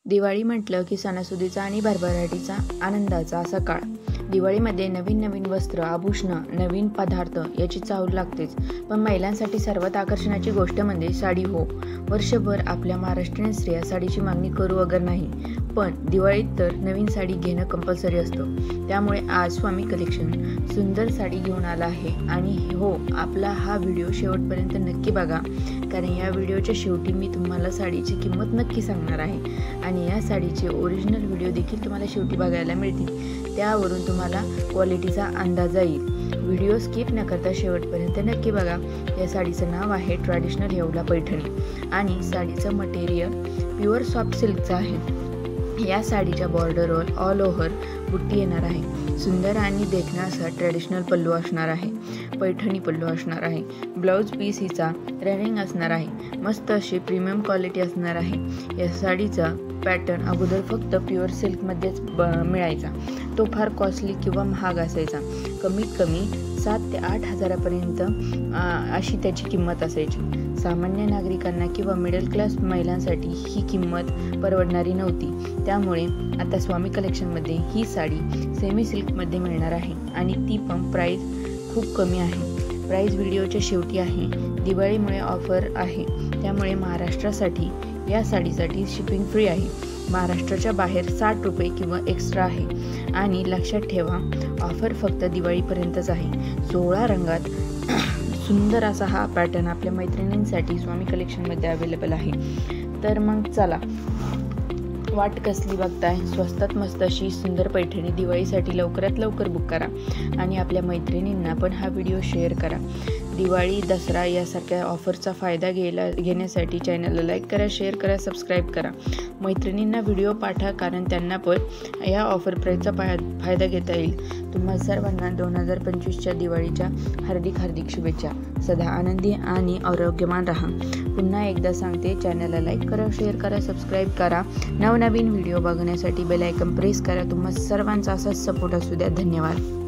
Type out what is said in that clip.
दिवाळी म्हटलं की सणासुदीचा आणि भरभराटीचा आनंदाचा असा काळ. दिवाळीमध्ये नवीन नवीन वस्त्र, आभूषणं, नवीन पदार्थ याची चाहूल लागतेच. पण महिलांसाठी सर्वात आकर्षणाची गोष्ट म्हणजे साडी हो. वर्षभर आपल्या महाराष्ट्रीयन स्त्रिया साडीची मागणी करू वगैरे नाही, पण दिवाळीत तर नवीन साडी घेणं कंपल्सरी असतं. त्यामुळे आज स्वामी कलेक्शन सुंदर साडी घेऊन आला आहे. आणि हो, आपला हा व्हिडिओ शेवटपर्यंत नक्की बघा, कारण या व्हिडिओच्या शेवटी मी तुम्हाला साडीची किंमत नक्की सांगणार आहे आणि या साडीचे ओरिजिनल व्हिडिओ देखील तुम्हाला शेवटी बघायला मिळतील. त्यावरून तुम्हाला क्वालिटीचा अंदाज येईल. व्हिडिओ स्किप न करता शेवटपर्यंत नक्की बघा. या साडीचं नाव आहे ट्रॅडिशनल येवला पैठणी आणि साडीचं मटेरियल प्युअर सॉफ्ट सिल्कचं आहे. या साडीच्या बॉर्डरवर ऑल ओव्हर बुट्टी येणार आहे. सुंदर आणि देखणा असा ट्रॅडिशनल पल्लू असणार आहे. पैठणी पल्लू असणार आहे. ब्लाऊज पीस हिचा रनिंग असणार आहे. मस्त अशी प्रीमियम क्वालिटी असणार आहे. या साडीचा पॅटर्न अगोदर फक्त प्युअर सिल्कमध्येच मिळायचा. तो फार कॉस्टली किंवा महाग असायचा. कमीत कमी 7 ते 8 हजारापर्यंत अशी त्याची किंमत असायची. सामान्य नागरिकांना किंवा मिडल क्लास महिलांसाठी ही किंमत परवडणारी नव्हती. त्यामुळे आता स्वामी कलेक्शनमध्ये ही साडी सेमी सिल्कमध्ये मिळणार आहे आणि ती पण प्राईस खूप कमी आहे. प्राईस व्हिडिओच्या शेवटी आहे. दिवाळीमुळे ऑफर आहे, त्यामुळे महाराष्ट्रासाठी या साडीसाठी शिपिंग फ्री आहे. महाराष्ट्राच्या बाहेर 60 रुपये किंवा एक्स्ट्रा आहे. आणि लक्षात ठेवा, ऑफर फक्त दिवाळीपर्यंतच आहे. 16 रंगात सुंदर असा हा पॅटर्न आपल्या मैत्रिणींसाठी स्वामी कलेक्शनमध्ये अवेलेबल आहे. तर मग चला, वाट कसली बघताय? स्वस्तात मस्त अशी सुंदर पैठणी दिवाळीसाठी लवकरात लवकर बुक करा आणि आपल्या मैत्रिणींना पण हा व्हिडिओ शेअर करा. दिवाळी, दसरा यासारख्या ऑफरचा फायदा घेण्यासाठी चॅनलला लाईक करा, शेअर करा, सबस्क्राईब करा. मैत्रिणींना व्हिडिओ पाठवा, कारण त्यांना पण या ऑफर प्राईजचा फायदा घेता येईल. तुम्हा सर्वांना 2025च्या दिवाळीच्या हार्दिक शुभेच्छा. सदा आनंदी आणि आरोग्यवान राहा. पुन्हा एकदा सांगते, चॅनलला लाईक करा, शेअर करा, सबस्क्राईब करा. नवनवीन व्हिडिओ बघण्यासाठी बेल आयकॉन प्रेस करा. तुम्हा सर्वांचा असाच सपोर्ट असू द्या. धन्यवाद.